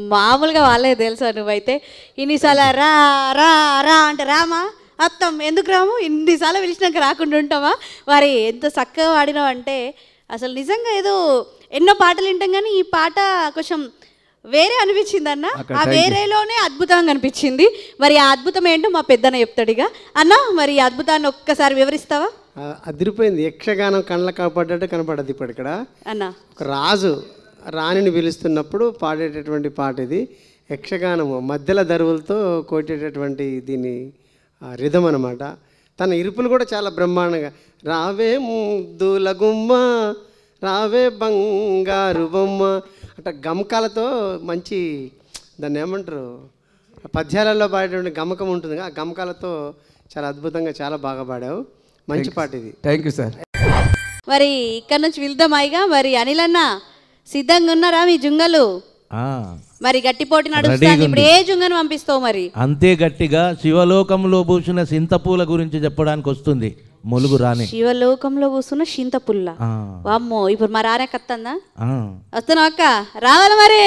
Speaker 1: మామూలుగా వాళ్ళే తెలుసా నువ్వైతే ఇన్నిసార్లు రా రా రా అంటే రామా అత్తం ఎందుకు రాము ఇన్నిసార్లు పిలిచినాక రాకుండా ఉంటామా మరి ఎంత చక్కగా పాడినావు అంటే అసలు నిజంగా ఏదో ఎన్నో పాటలు వింటాం కానీ ఈ పాట కొంచెం వేరే అనిపించింది అన్న ఆ వేరేలోనే అద్భుతంగా అనిపించింది మరి ఆ అద్భుతం ఏంటో మా పెద్దన్న చెప్తాడు ఇక అన్న మరి ఈ అద్భుతాన్ని ఒక్కసారి వివరిస్తావా
Speaker 4: అదిరిపోయింది యక్షగానం కళ్ళ కాపాడ్డట్టు కనపడద్దు ఇప్పుడు ఇక్కడ
Speaker 1: అన్న
Speaker 4: ఒక రాజు రాణిని పిలుస్తున్నప్పుడు పాడేటటువంటి పాట ఇది యక్షగానము మధ్యల దరువులతో కొట్టేటటువంటి దీని రిధం అనమాట తన ఇరుపులు కూడా చాలా బ్రహ్మాండంగా రావే ముద్దుల గుమ్మ రావే బంగారు బొమ్మ అట్లా గమకాలతో మంచి దాన్ని ఏమంటారు పద్యాలలో పాడేటువంటి గమకం ఉంటుంది ఆ గమకాలతో చాలా అద్భుతంగా చాలా బాగా పాడావు మంచి పాట ఇది
Speaker 5: థ్యాంక్ యూ సార్
Speaker 1: మరి ఇక్కడ నుంచి వెళ్దాం అయ్యగా మరి అనిల్ అన్న సిద్ధంగా ఉన్నారా మీ జుంగలు మరి గట్టి పోటీ నడుస్తుంది ఇప్పుడు ఏ జుంగను పంపిస్తావు మరి
Speaker 3: అంతే గట్టిగా శివలోకంలో పూసిన సింతపూల గురించి చెప్పడానికి వస్తుంది మొలుగు రాని
Speaker 1: శివలోకంలో కూర్చున్న చింతపుల్ల వామ్మో ఇప్పుడు మరి రానే కత్తందా వస్తున్నావు అక్క రావాలి మరి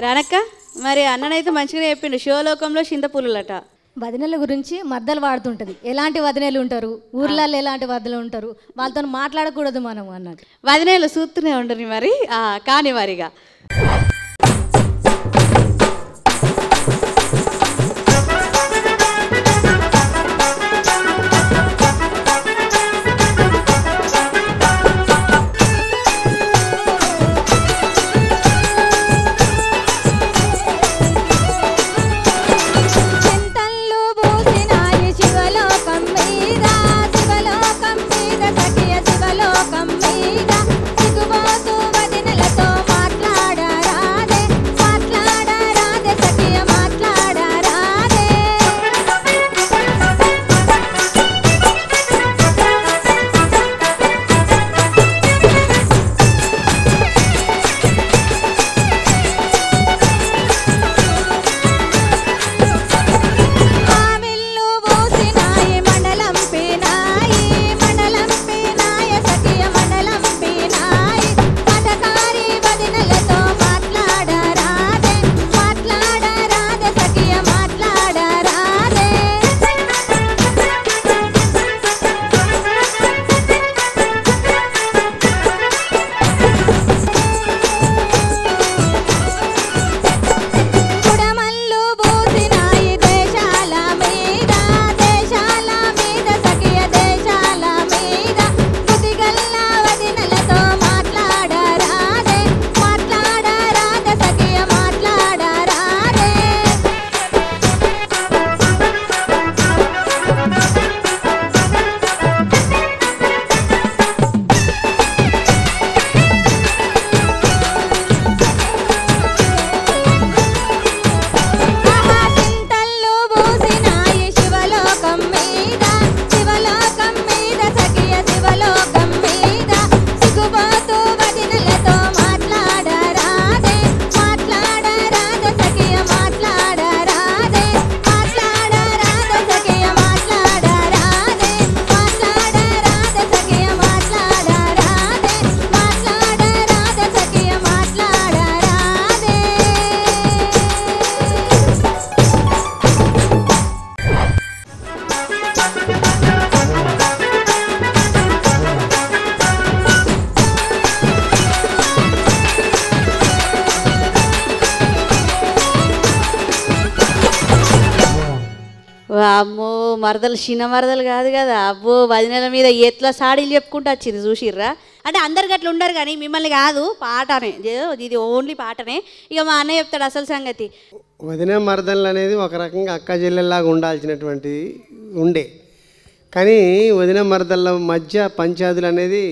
Speaker 1: రానక్క మరి అన్ననైతే మంచిగానే చెప్పిండు శివలోకంలో చింతపుల్లట
Speaker 6: వదినల గురించి మద్దలు వాడుతుంటది ఎలాంటి వదినలు ఉంటారు ఊర్లలో ఎలాంటి వదినలు ఉంటారు వాళ్ళతో మాట్లాడకూడదు మనం అన్నట్టు
Speaker 1: వదినేలు చూస్తూనే ఉండరు మరి కానీ మరిగా
Speaker 6: శివలోకం మీద సిగుబాతు వదినలతో మాట్లాడరా
Speaker 1: మరదలు చిన్న మరదలు కాదు కదా, అబ్బో వదినల మీద ఎట్లా సాడీలు చెప్పుకుంటూ వచ్చింది చూసిర్రా. అంటే అందరికి అట్లా ఉండరు కానీ మిమ్మల్ని కాదు, పాటనే ఇది ఓన్లీ పాటనే. ఇక మా అన్నయ్య చెప్తాడు అసలు సంగతి.
Speaker 4: వదిన మరదలు అనేది ఒక రకంగా అక్క చెల్లెల్లాగా ఉండాల్సినటువంటిది ఉండే, కానీ వదిన మరదళ్ళ మధ్య పంచాదులు అనేది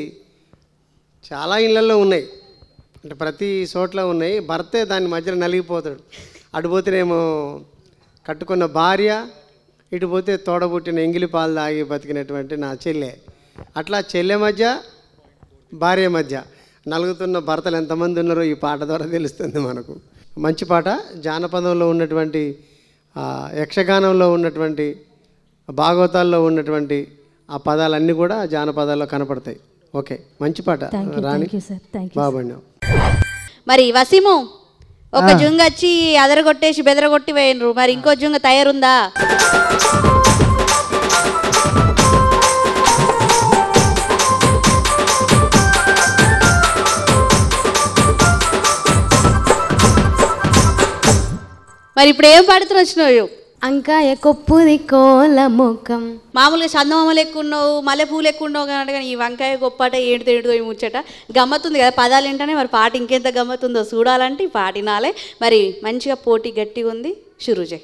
Speaker 4: చాలా ఇళ్లలో ఉన్నాయి, అంటే ప్రతి చోట్ల ఉన్నాయి. భర్తే దాని మధ్యలో నలిగిపోతాడు. అటు పోతేనేమో కట్టుకున్న భార్య, ఇటు పోతే తోడబుట్టిన ఎంగిలి పాలు తాగి బతికినటువంటి నా చెల్లె. అట్లా చెల్లె మధ్య భార్య మధ్య నలుగుతున్న భర్తలు ఎంతమంది ఉన్నారో ఈ పాట ద్వారా తెలుస్తుంది మనకు. మంచి పాట. జానపదంలో ఉన్నటువంటి యక్షగానంలో ఉన్నటువంటి భాగవతాల్లో ఉన్నటువంటి ఆ పదాలన్నీ కూడా జానపదాల్లో కనపడతాయి. ఓకే, మంచి పాట రాణి, బాగుండి.
Speaker 1: మరి వసీము ఒక జుంగ వచ్చి అదరగొట్టేసి బెదరగొట్టి వేయనరు, మరి ఇంకో జుంగ తయారుందా? మరి ఇప్పుడు ఏం పాడుతూ వచ్చినావు?
Speaker 7: అంకాయ కొప్పుది కోల ముఖం.
Speaker 1: మామూలుగా చందమామలు ఎక్కువ ఉన్నావు, మల్లె పూలు ఎక్కువ ఉన్నావు కానీ ఈ వంకాయ గొప్పట ఏడుతో ముచ్చట గమ్మత్తుంది కదా పదాలు ఏంటనే. మరి పాట ఇంకెంత గమ్మత్తుందో చూడాలంటే పాటినాలే. మరి మంచిగా పోటీ గట్టిగా ఉంది, షురూ చేయి.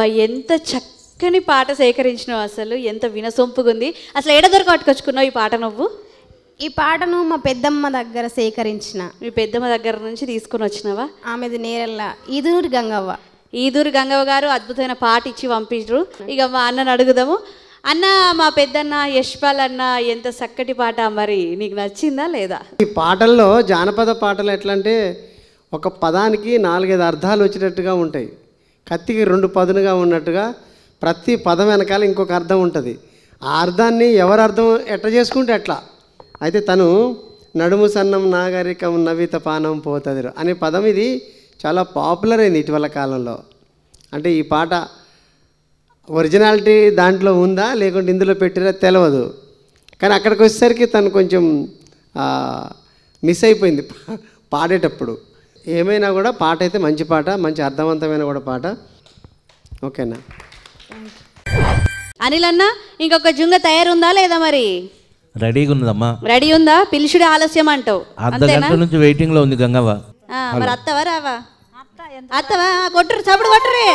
Speaker 1: అబ్బా ఎంత చక్కని పాట సేకరించినావు, అసలు ఎంత వినసొంపుగుంది. అసలు ఏడ దొరకు పట్టుకొచ్చుకున్నావు ఈ పాట నువ్వు?
Speaker 7: ఈ పాటను మా పెద్దమ్మ దగ్గర సేకరించిన.
Speaker 1: మీ పెద్దమ్మ దగ్గర నుంచి తీసుకొని వచ్చినావా?
Speaker 7: ఆమెది నేరెల్లా ఈదూరి గంగవ్వ.
Speaker 1: ఈదూరి గంగవ్వ గారు అద్భుతమైన పాట ఇచ్చి పంపించరు. ఇక మా అన్నను అడుగుదాము. అన్న, మా పెద్దన్న యశ్పాల్ అన్న ఎంత చక్కటి పాట, మరి నీకు నచ్చిందా లేదా?
Speaker 4: ఈ పాటల్లో జానపద పాటలు ఎట్లా అంటే ఒక పదానికి 4-5 అర్థాలు వచ్చేటట్టుగా ఉంటాయి. కత్తికి 2 పదునుగా ఉన్నట్టుగా ప్రతి పదం వెనకాల ఇంకొక అర్థం ఉంటుంది. ఆ అర్థాన్ని ఎవరు అర్థం ఎట్లా చేసుకుంటే ఎట్లా. అయితే తను నడుము సన్నం నాగరికం నవిత పానం పోతదిరు అనే పదం ఇది చాలా పాపులర్ అయింది ఇటీవల కాలంలో. అంటే ఈ పాట ఒరిజినాలిటీ దాంట్లో ఉందా లేకుంటే ఇందులో పెట్టిరా తెలియదు, కానీ అక్కడికి వచ్చేసరికి తను కొంచెం మిస్ అయిపోయింది పాడేటప్పుడు. ఏమైనా కూడా పాట అయితే మంచి పాట, మంచి అర్థవంతమైన కూడా పాట. ఓకేనా
Speaker 1: అనిల్ అన్న, ఇంకొక జుంగ తయారుందా లేదా? మరి
Speaker 3: రెడీగా ఉన్నదమ్మా.
Speaker 1: రెడీ ఉందా? పిలుచుడే ఆలస్యం అంటావు,
Speaker 3: అర్ధ గంట నుంచి వెయిటింగ్లో ఉంది గంగవ్వ.
Speaker 1: మరి అత్తవా రావా? అత్తవా? కొట్టురు, చప్పుడు కొట్టురే.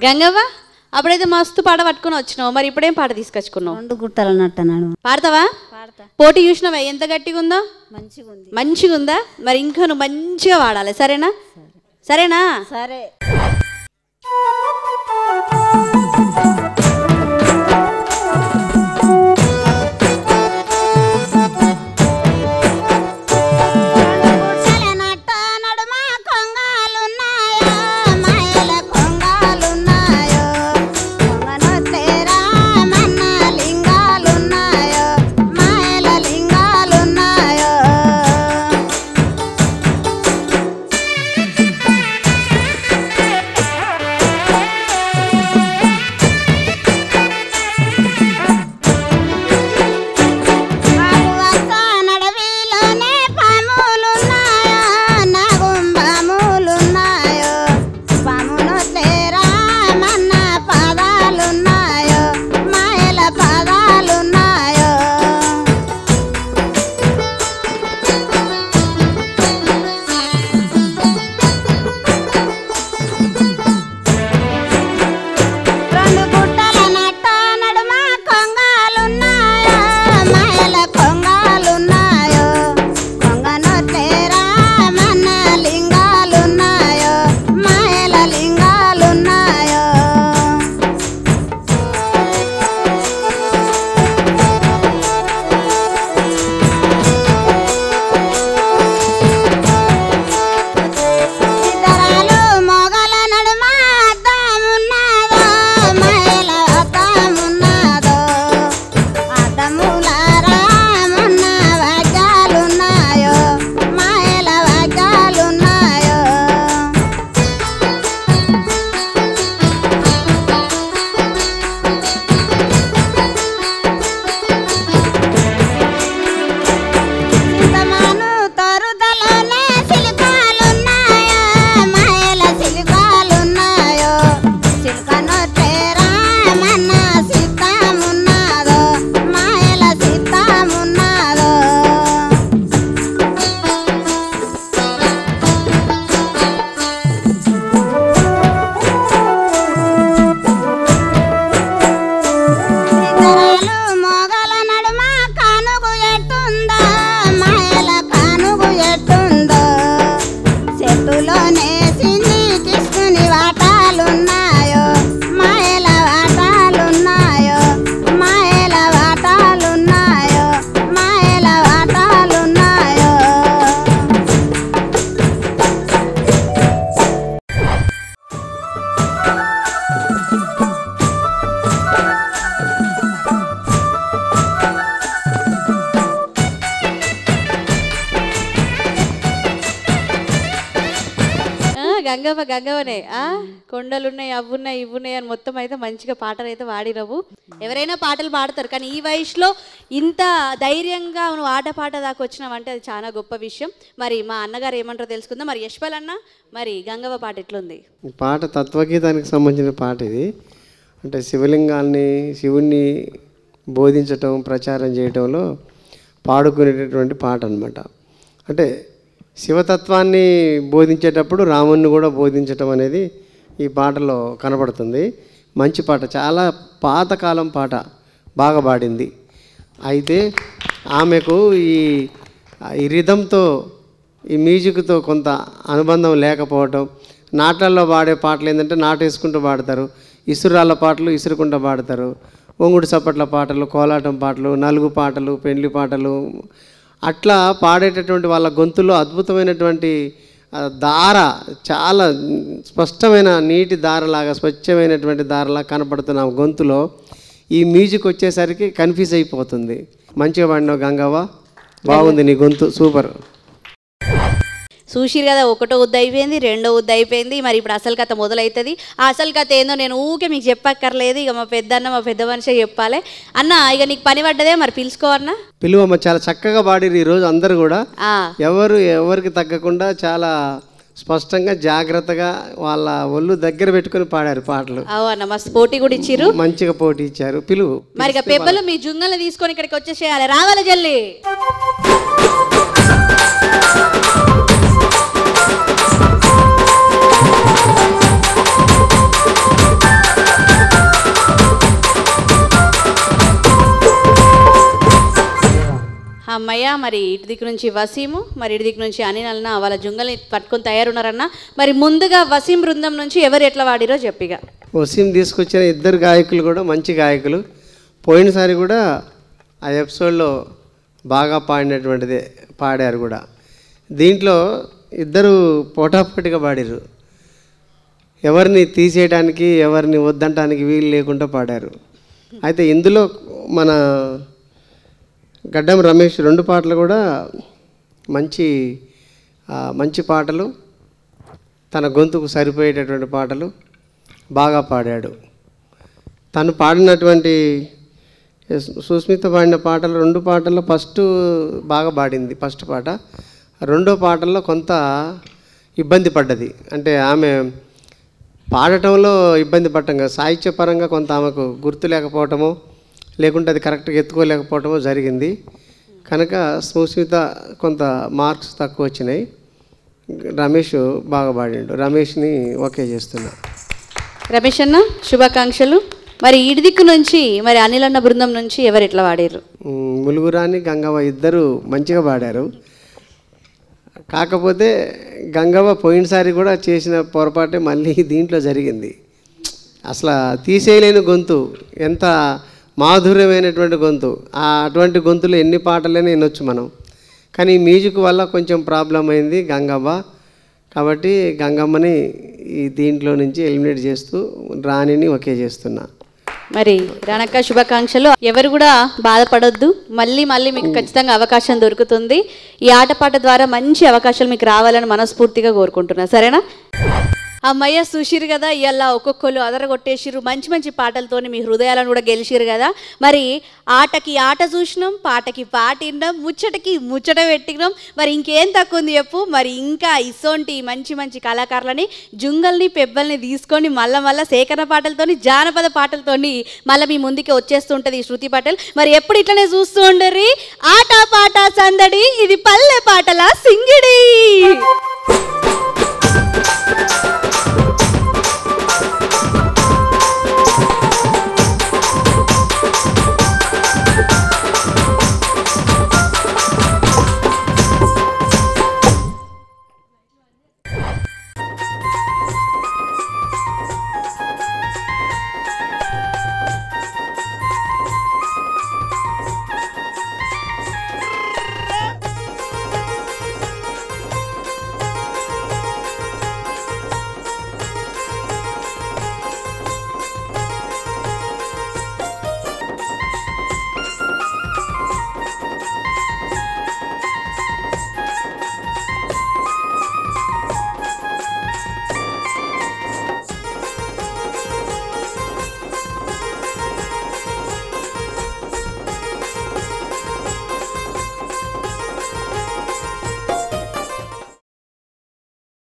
Speaker 1: గంగవ్వ, అప్పుడైతే మస్తు పాట పట్టుకుని వచ్చినావు, మరి ఇప్పుడేం పాట తీసుకొచ్చుకున్నావు?
Speaker 8: 2 గుట్టలు అన్నట్టన్నాడు.
Speaker 1: పాడతావా? పోటీ చూసినావా ఎంత గట్టిగా ఉందో? మంచిగా ఉందా? మరి ఇంకా నువ్వు మంచిగా పాడాలి, సరేనా? సరేనా?
Speaker 8: సరే.
Speaker 1: గంగవ్వ గంగవ్వనే కొండలున్నాయి అవ్వున్నాయి ఇవ్వున్నాయి అని మొత్తం అయితే మంచిగా పాటలు అయితే పాడినవు. ఎవరైనా పాటలు పాడతారు, కానీ ఈ వయసులో ఇంత ధైర్యంగా నువ్వు ఆట పాట దాకా వచ్చినావంటే అది చాలా గొప్ప విషయం. మరి మా అన్నగారు ఏమంటారో తెలుసుకుందాం. మరి యశ్పాల్ అన్న, మరి గంగవ్వ పాట ఎట్లుంది?
Speaker 4: పాట తత్వగీతానికి సంబంధించిన పాట ఇది. అంటే శివుణ్ణి బోధించటం ప్రచారం చేయటంలో పాడుకునేటటువంటి పాట అనమాట. అంటే శివతత్వాన్ని బోధించేటప్పుడు రాముణ్ణి కూడా బోధించటం అనేది ఈ పాటలో కనపడుతుంది. మంచి పాట, చాలా పాతకాలం పాట, బాగా పాడింది. అయితే ఆమెకు ఈ రిథంతో ఈ మ్యూజిక్తో కొంత అనుబంధం లేకపోవటం, నాట్లలో పాడే పాటలు ఏంటంటే నాటేసుకుంటూ పాడతారు, ఇసురాళ్ళ పాటలు ఇసురుకుంటూ పాడతారు, ఒంగుడు చప్పట్ల పాటలు, కోలాటం పాటలు, నలుగు పాటలు, పెండ్లి పాటలు, అట్లా పాడేటటువంటి వాళ్ళ గొంతులో అద్భుతమైనటువంటి దార, చాలా స్పష్టమైన నీటి దారలాగా, స్వచ్ఛమైనటువంటి దారలాగా కనపడుతున్న గొంతులో ఈ మ్యూజిక్ వచ్చేసరికి కన్ఫ్యూజ్ అయిపోతుంది. మంచిగా పాడినావు గంగవ్వ, బాగుంది నీ గొంతు, సూపర్.
Speaker 1: చూసిరు కదా, ఒకటో ఉద్ద అయిపోయింది, రెండో ఉద్ద అయిపోయింది. మరి ఇప్పుడు అసలు కథ మొదలవుతుంది. ఆ అసలు కథ ఏందో నేను ఊకే మీకు చెప్పక్కర్లేదు. ఇక మా పెద్ద మనిషి చెప్పాలి. అన్న ఇక నీకు పని పడ్డదే, మరి పిలుచుకో అన్న.
Speaker 4: పిలువమ్మ, చాలా చక్కగా పాడిరు ఈరోజు అందరు కూడా. ఎవరికి తగ్గకుండా చాలా స్పష్టంగా జాగ్రత్తగా వాళ్ళ ఒళ్ళు దగ్గర పెట్టుకుని పాడారు పాటలు.
Speaker 1: అవునా, మస్తు పోటీ కూడా ఇచ్చిరు,
Speaker 4: మంచిగా పోటీ ఇచ్చారు. పిలువు.
Speaker 1: మరి ఇక పెబ్బలు మీ జుంగల్ని తీసుకొని ఇక్కడికి వచ్చేసేయాలి. రావాలి జల్లి. అమ్మయ్య, మరి ఇటు దిక్కు నుంచి వసీము, మరి ఇటు దిక్కు నుంచి అనిల్ అన్న వాళ్ళ జుంగల్ని పట్టుకొని తయారున్నారన్న. మరి ముందుగా వసీం బృందం నుంచి ఎవరు ఎట్లా వాడిరో చెప్పిగా.
Speaker 4: వసీం తీసుకొచ్చిన ఇద్దరు గాయకులు కూడా మంచి గాయకులు. పోయినసారి కూడా ఆ ఎపిసోడ్లో బాగా పాడినటువంటిదే పాడారు కూడా. దీంట్లో ఇద్దరు పోటాపోటీగా పాడారు. ఎవరిని తీసేయడానికి ఎవరిని వద్దంటానికి వీలు లేకుండా పాడారు. అయితే ఇందులో మన గడ్డం రమేష్ రెండు పాటలు కూడా మంచి పాటలు, తన గొంతుకు సరిపోయేటటువంటి పాటలు బాగా పాడాడు. తను పాడినటువంటి సుస్మిత పాడిన పాటలు, రెండు పాటల్లో ఫస్ట్ బాగా పాడింది ఫస్ట్ పాట. రెండో పాటల్లో కొంత ఇబ్బంది పడ్డది. అంటే ఆమె పాడటంలో ఇబ్బంది పడటం కాదు, సాహిత్యపరంగా కొంత ఆమెకు గుర్తు లేకపోవటమో లేకుంటే అది కరెక్ట్గా ఎత్తుకోలేకపోవటమో జరిగింది. కనుక సుస్మిత కొంత మార్క్స్ తక్కువ వచ్చినాయి. రమేష్ బాగా పాడిండు. రమేష్ని ఓకే చేస్తున్నా.
Speaker 1: రమేష్ అన్న శుభాకాంక్షలు. మరి ఇటు దిక్కు నుంచి మరి అనిల్ అన్న బృందం నుంచి ఎవరు ఎట్లా పాడారు?
Speaker 4: ములుగురాని గంగవ్వ ఇద్దరు మంచిగా పాడారు. కాకపోతే గంగవ్వ పోయినసారి కూడా చేసిన పొరపాటే మళ్ళీ దీంట్లో జరిగింది. అసలు తీసేయలేని గొంతు, ఎంత మాధుర్యమైనటువంటి గొంతు. అటువంటి గొంతులు ఎన్ని పాటలైనా వినొచ్చు మనం. కానీ మ్యూజిక్ వల్ల కొంచెం ప్రాబ్లం అయింది గంగవ్వ. కాబట్టి గంగమ్మని ఈ దీంట్లో నుంచి ఎలిమినేట్ చేస్తూ రాణిని ఓకే చేస్తున్నా.
Speaker 1: మరి రానక్క శుభాకాంక్షలు. ఎవరు కూడా బాధపడొద్దు, మళ్ళీ మీకు ఖచ్చితంగా అవకాశం దొరుకుతుంది. ఈ ఆటపాట ద్వారా మంచి అవకాశాలు మీకు రావాలని మనస్ఫూర్తిగా కోరుకుంటున్నా. సరేనా? అమ్మయ్య, చూసిరు కదా, ఇవాళ ఒక్కొక్కరు అదరగొట్టేసిరు. మంచి పాటలతోని మీ హృదయాలను కూడా గెలిచిరు కదా. మరి ఆటకి ఆట చూసినాం, పాటకి పాట విన్నాం, ముచ్చటకి ముచ్చట పెట్టినాం. మరి ఇంకేం తక్కువ ఉంది చెప్పు. మరి ఇంకా ఇసోంటి మంచి కళాకారులని, జుంగల్ని పెబ్బల్ని తీసుకొని మళ్ళా సేకరణ పాటలతోని, జానపద పాటలతోని మళ్ళీ మీ ముందుకే వచ్చేస్తుంటుంది శృతి పటేల్. మరి ఎప్పుడు ఇట్లనే చూస్తూ ఉండరు. ఆట పాట సందడి, ఇది పల్లె పాటల సింగిడి.